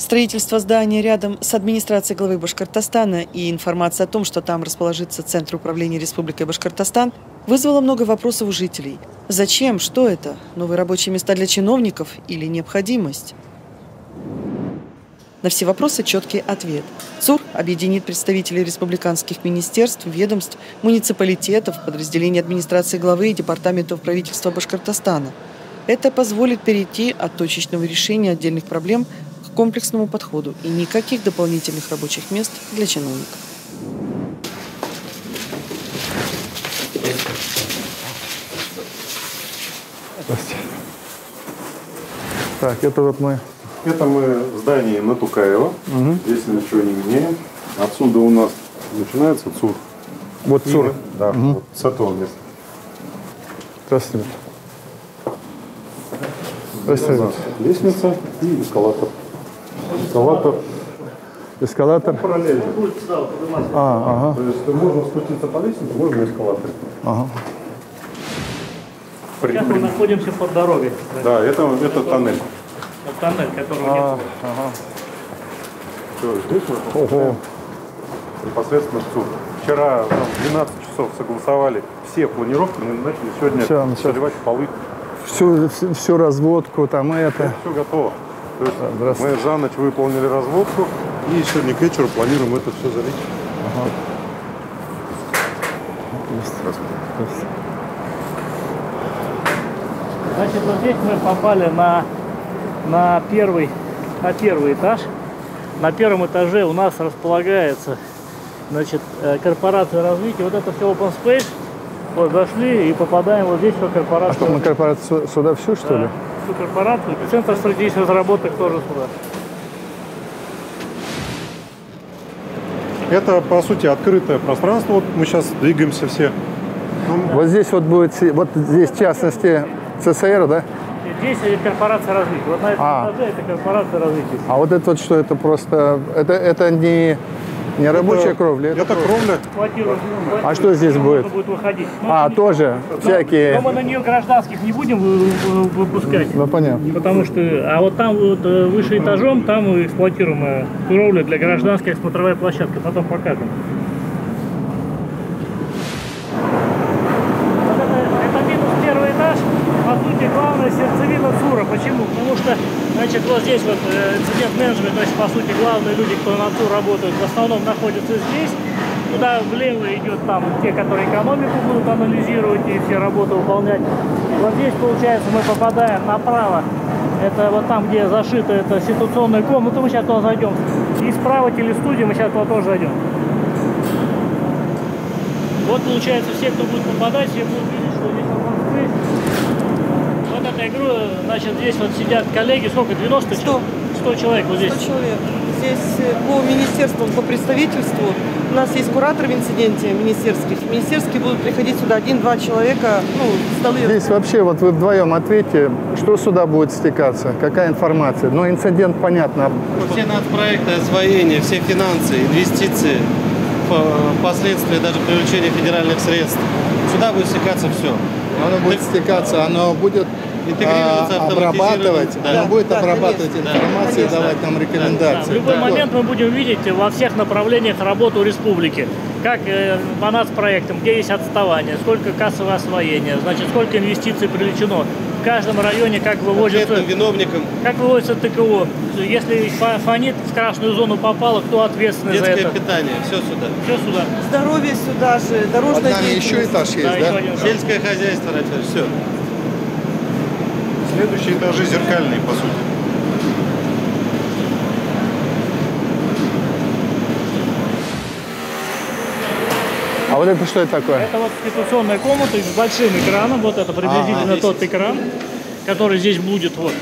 Строительство здания рядом с администрацией главы Башкортостана и информация о том, что там расположится Центр управления Республикой Башкортостан, вызвало много вопросов у жителей. Зачем? Что это? Новые рабочие места для чиновников или необходимость? На все вопросы четкий ответ. ЦУР объединит представителей республиканских министерств, ведомств, муниципалитетов, подразделений администрации главы и департаментов правительства Башкортостана. Это позволит перейти от точечного решения отдельных проблем к комплексному подходу и никаких дополнительных рабочих мест для чиновников. Здравствуйте. Так, это вот мы... Это мы в здании на Тукаева. Угу. Здесь ничего не меняем. Отсюда у нас начинается ЦУР. Вот ЦУР. Да, вот с этого места. Здравствуйте. Здравствуйте. Лестница и эскалатор. Эскалатор. Параллельно. Ага. То есть можно спуститься по лестнице, можно на эскалаторе. Ага. Сейчас мы находимся под дорогой. Да, это тоннель. Тоннель, которого нет. Ага. Все, здесь мы непосредственно в ЦУР. Вчера в 12 часов согласовали все планировки, мы начали сегодня заливать полы. Всю разводку, там это. Все готово. То есть мы за ночь выполнили разводку и сегодня к вечеру планируем это все залить. Ага. Здравствуйте. Значит, вот здесь мы попали на первый этаж. На первом этаже у нас располагается, значит, корпорация развития. Вот это все open space. Вот зашли и попадаем вот здесь, все корпорация. А что, мы корпорацию сюда всю, что ли? Всю корпорацию. Центр стратегических разработок тоже сюда. Это, по сути, открытое пространство. Вот мы сейчас двигаемся все. Вот здесь вот будет, вот здесь в частности ЦСР, да? Здесь корпорация развития. Вот на этом этаже это корпорация развития. А вот это вот что, это просто, это не рабочая кровля? Это кровля. А что здесь будет? Выходить. Тоже всякие... Но мы на нее гражданских не будем выпускать. Ну, понятно. Потому что, а вот там вот выше этажом, там эксплуатируемая кровля для гражданской смотровая площадка. Потом покажем. Вот это минус первый этаж. По сути, главная сердцевина ЦУРа. Почему? Потому что, значит, вот здесь вот инцидент-менеджмент, то есть, по сути, главные люди, кто на ЦУР работают, в основном находятся здесь. Туда влево идет там те, которые экономику будут анализировать и все работы выполнять. Вот здесь, получается, мы попадаем направо. Это вот там, где зашита эта ситуационная комната, мы сейчас туда зайдем. И справа телестудия, мы сейчас туда тоже зайдем. Вот, получается, все, кто будет попадать, все будут видеть, что здесь open space. Вот эта игру, значит, здесь вот сидят коллеги, сколько, 90? 100 человек вот здесь. 100 человек. Здесь по министерствам, по представительству у нас есть куратор в инциденте министерских. Министерские будут приходить сюда 1-2 человека, столы. Здесь вообще, вот вы вдвоем ответьте, что сюда будет стекаться, какая информация? Ну, инцидент, понятно. Все нацпроекты, освоение, все финансы, инвестиции, последствия даже привлечения федеральных средств. Сюда будет стекаться все. Оно будет стекаться, оно будет обрабатывать, да. Оно будет обрабатывать информацию и давать нам рекомендации. Да, в любой момент мы будем видеть во всех направлениях работу республики. Как по нацпроектам, где есть отставание, сколько кассовое освоение, значит, сколько инвестиций привлечено. В каждом районе как выводится ТКО. Если фонит в красную зону попало, кто ответственный за это? Детское питание, все сюда. Все сюда. Здоровье сюда же, дорожная деятельность. Еще этаж есть, да? Сельское хозяйство, все. Следующие этажи зеркальные, по сути. А вот это что это такое? Это вот ситуационная комната с большим экраном. Вот это приблизительно тот экран, который здесь будет. Вот.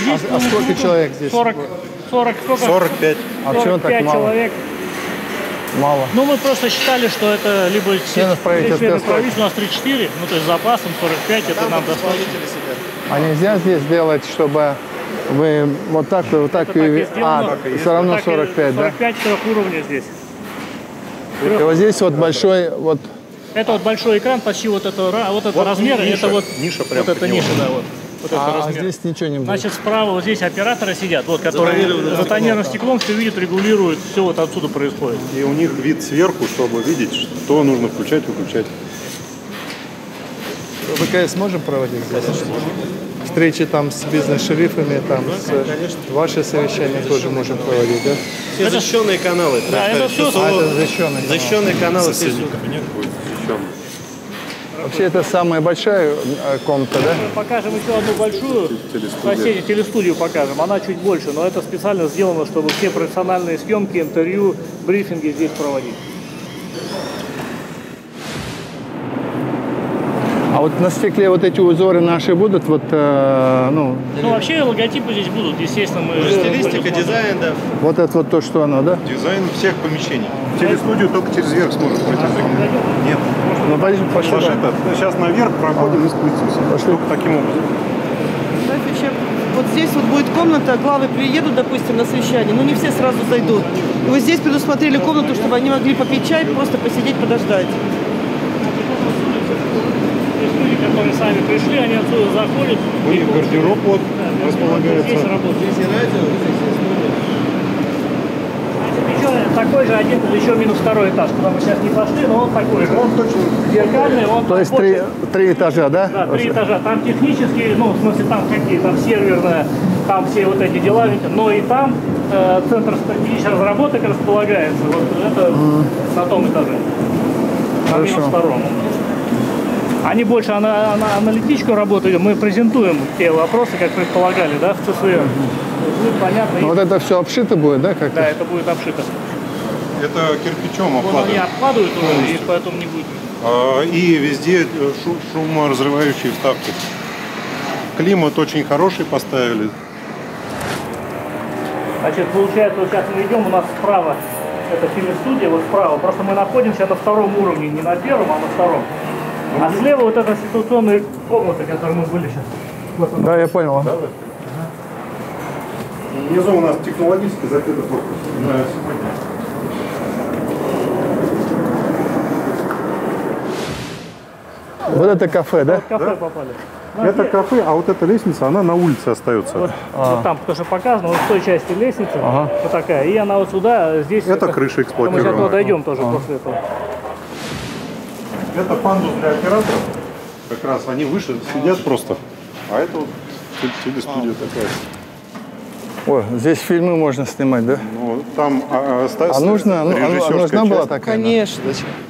Здесь сколько человек здесь? 45. А почему так мало? Человек. Мало. Ну, мы просто считали, что это либо членов правительства, у нас 34, ну, то есть запасом 45, это нам достаточно. А нельзя здесь сделать, чтобы вы вот так и все равно 45, да? 45 трехуровня здесь. И вот здесь вот большой, вот. Это вот большой экран, почти вот это размеры, это вот ниша прям вот эта ниша, да, вот. Вот этот размер. Здесь ничего не будет? Значит, справа вот здесь операторы сидят, вот, которые за тонированным стеклом все видят, регулируют, все вот отсюда происходит. И у них вид сверху, чтобы видеть, что нужно включать, выключать. ВКС можем проводить здесь? Встречи там с бизнес-шерифами, там ваши совещания тоже можем проводить, да? Все защищенные каналы. Да, это все это защищенные. Защищенные каналы. Кабинет будет защищен. Вообще это самая большая комната, да? Мы покажем еще одну большую, соседи телестудию покажем, она чуть больше, но это специально сделано, чтобы все профессиональные съемки, интервью, брифинги здесь проводить. А вот на стекле вот эти узоры наши будут, вот, Ну, вообще логотипы здесь будут, естественно. Стилистика, дизайн, да. вот это вот то, что оно, да? Дизайн всех помещений. В телестудию только через верх сможет пройти. Нет. Ну, пошли. Саша, сейчас наверх проходим и спустимся. Только таким образом. Вот здесь вот будет комната, главы приедут, допустим, на совещание, но не все сразу зайдут. И вот здесь предусмотрели комнату, чтобы они могли попить чай, просто посидеть, подождать. Люди, которые сами пришли, они отсюда заходят. У них гардероб вот располагается. Здесь работают. Здесь и радио, здесь и студия. Еще такой же один, еще минус второй этаж, куда мы сейчас не пошли, но он такой же. Он точно зеркальный, он То есть больше... три этажа, да? Да, 3 этажа. Там технические, ну, в смысле, там какие, там серверная, там все вот эти дела, но и там центр стратегических разработок располагается. Вот это на том этаже. На минус втором. Они больше аналитическую работают, мы презентуем те вопросы, как предполагали, да, в ЦСР. Будет понятно. Вот это все обшито будет, да? Как-то? Да, это будет обшито. Это кирпичом Вон они обкладывают. обкладывают уже, и поэтому не будет. И везде шуморазрывающие вставки. Климат очень хороший поставили. Значит, получается, вот сейчас мы идем, у нас справа, это телестудия, вот справа. Просто мы находимся на втором уровне, не на первом, а на втором. А слева вот это ситуационные комнаты, в которой мы были сейчас. Вот он. Да, я понял. Да, да. Внизу у нас технологически закрытый корпус на сегодня. Вот это кафе, да? В кафе попали. Это кафе, а вот эта лестница, она на улице остается. Вот, вот там, то, что показано, вот в той части лестницы, вот такая, и она вот сюда, здесь... Это крыша Мы сейчас туда эксплуатируемая. дойдем тоже после этого. Это пандус для операторов. Как раз они выше сидят просто. А это вот телестудия такая. Ой, здесь фильмы можно снимать, да? Ну, там нужна была такая? Конечно.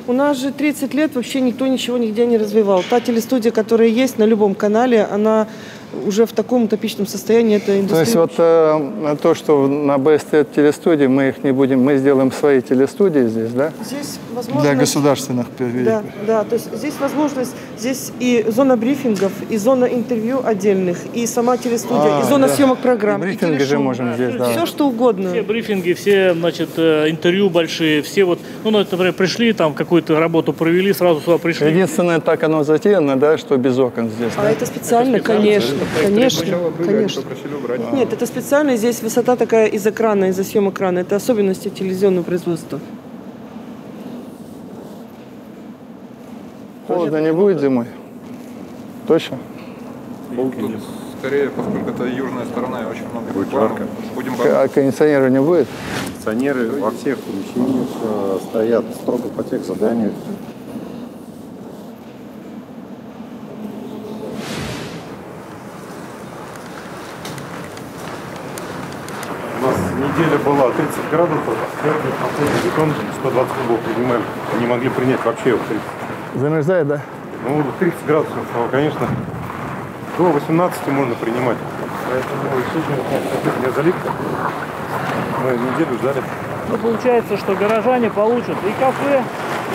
У нас же 30 лет вообще никто ничего нигде не развивал. Та телестудия, которая есть на любом канале, она уже в таком утопичном состоянии. Это индустрия. То есть вот то, что на БСТ телестудии, мы их не будем, мы сделаем свои телестудии здесь, да? Здесь возможность... Для государственных. Да, то есть здесь возможность, здесь и зона брифингов, и зона интервью отдельных, и сама телестудия, и зона съемок программ. И брифинги же можем здесь, да. Все что угодно. Все брифинги, все, значит, интервью большие, все вот, ну, например, пришли, там какую-то работу провели, сразу сюда пришли. Единственное, так оно затеяно, да, что без окон здесь. А да? это специально, конечно. Конечно. Нет, это специально. Здесь высота такая из экрана, из-за съемок экрана. Это особенности телевизионного производства. Холодно не будет зимой? Точно? Тут скорее, поскольку это южная сторона и очень много Будет рекламы, жарко. будем А кондиционера не будет? Кондиционеры во всех помещениях стоят строго по тех заданиях. У нас неделя была 30 градусов, сегодня последний бетон 120 кубов принимали. Не могли принять вообще его 30. Замерзает, да? Ну, 30 градусов, конечно, до 18 можно принимать. Поэтому сегодня заливка. Мы неделю ждали. Ну, получается, что горожане получат и кафе,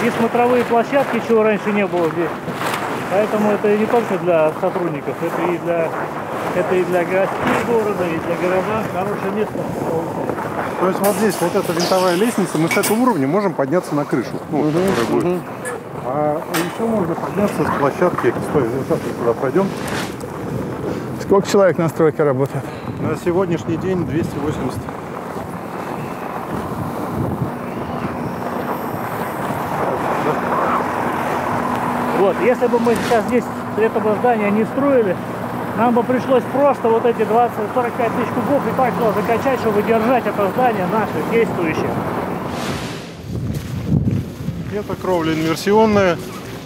и смотровые площадки, чего раньше не было здесь. Поэтому это не только для сотрудников, это и для гостей города, и для горожан хорошее место. То есть вот здесь вот эта винтовая лестница, мы с этого уровня можем подняться на крышу. Ну, которая будет. А еще можно подняться с площадки. Стой, сейчас мы туда пройдем. Сколько человек на стройке работает? На сегодняшний день 280. Вот, если бы мы сейчас здесь этого здания не строили, Нам бы пришлось просто вот эти 20-45 тысяч кубов и так было закачать, чтобы держать это здание наше, действующее. Это кровля инверсионная,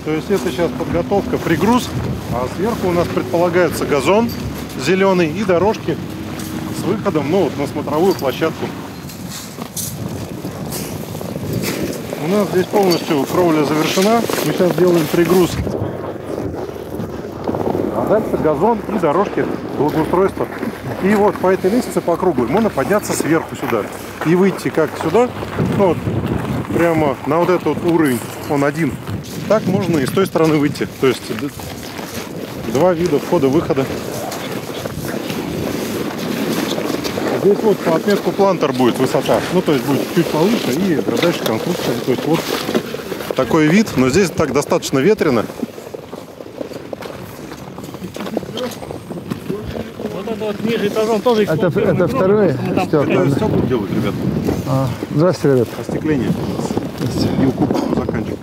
то есть это сейчас подготовка, пригруз, а сверху у нас предполагается газон зеленый и дорожки с выходом, ну, вот, на смотровую площадку. У нас здесь полностью кровля завершена, мы сейчас делаем пригруз. А дальше газон и дорожки благоустройства. И вот по этой лестнице по кругу можно подняться сверху сюда и выйти как сюда, ну, вот, прямо на вот этот вот уровень, он один. Так можно и с той стороны выйти. То есть два вида входа-выхода. Здесь вот по отметку плантер будет высота. Ну, то есть будет чуть повыше и дальше конструкция. То есть вот такой вид. Но здесь так достаточно ветрено. Вот это вот ниже этажом тоже эксплуатируемый Это второй? Что будут делать, ребят? Здравствуйте, ребят. Остекление. И укупку заканчивать.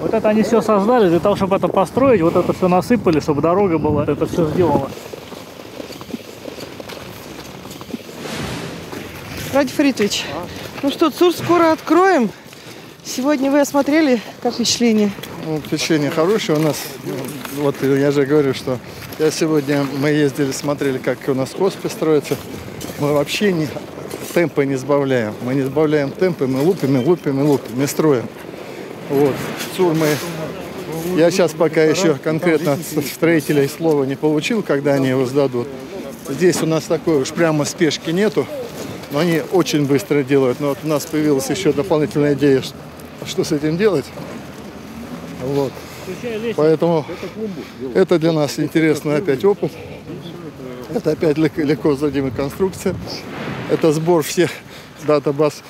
Вот это они все создали для того, чтобы это построить. Вот это все насыпали, чтобы дорога была. Это все сделано. Радий Фаритович, ну что, ЦУР скоро откроем. Сегодня вы осмотрели, как впечатление? Ну, впечатление хорошее у нас. Вот я же говорю, что мы ездили, смотрели, как у нас хоспис строится. Мы вообще темпы не сбавляем. Мы не сбавляем темпы, мы лупим, мы строим. Вот. ЦУР я сейчас пока еще конкретно от строителей слова не получил, когда они его сдадут. Здесь у нас такой уж прямо спешки нету, но они очень быстро делают. Но вот у нас появилась еще дополнительная идея, что с этим делать. Вот. Поэтому это для нас интересный опять опыт. Это опять легко сдадимая конструкция. Это сбор всех датабаз,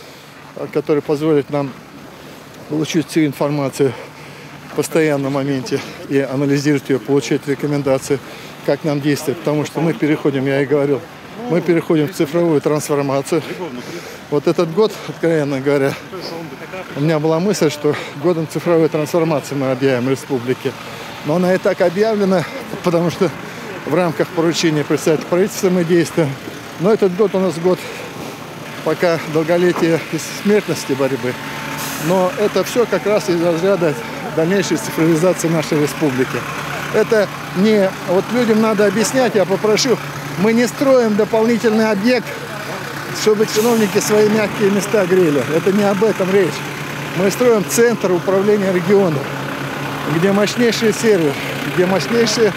которые позволят нам получить всю информацию в постоянном моменте и анализировать ее, получать рекомендации, как нам действовать. Потому что мы переходим, я и говорил, мы переходим в цифровую трансформацию. Вот этот год, откровенно говоря, у меня была мысль, что годом цифровой трансформации мы объявим республике. Но она и так объявлена, потому что в рамках поручения председателя правительства мы действуем. Но этот год у нас год пока долголетия и смертности борьбы. Но это все как раз из разряда дальнейшей цифровизации нашей республики. Это не... Вот людям надо объяснять, я попрошу, мы не строим дополнительный объект, чтобы чиновники свои мягкие места грели. Это не об этом речь. Мы строим центр управления регионом, где мощнейший сервер, где мощнейшие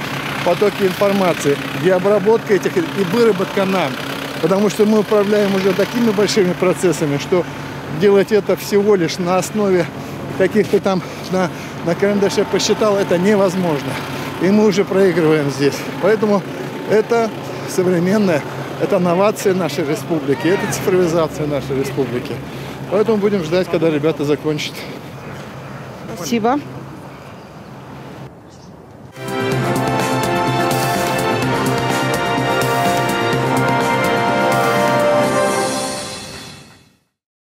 потоки информации, где обработка этих и выработка нам. Потому что мы управляем уже такими большими процессами, что делать это всего лишь на основе каких-то там на карандаше посчитал, это невозможно. И мы уже проигрываем здесь. Поэтому это современная, это новация нашей республики, это цифровизация нашей республики. Поэтому будем ждать, когда ребята закончат. Спасибо.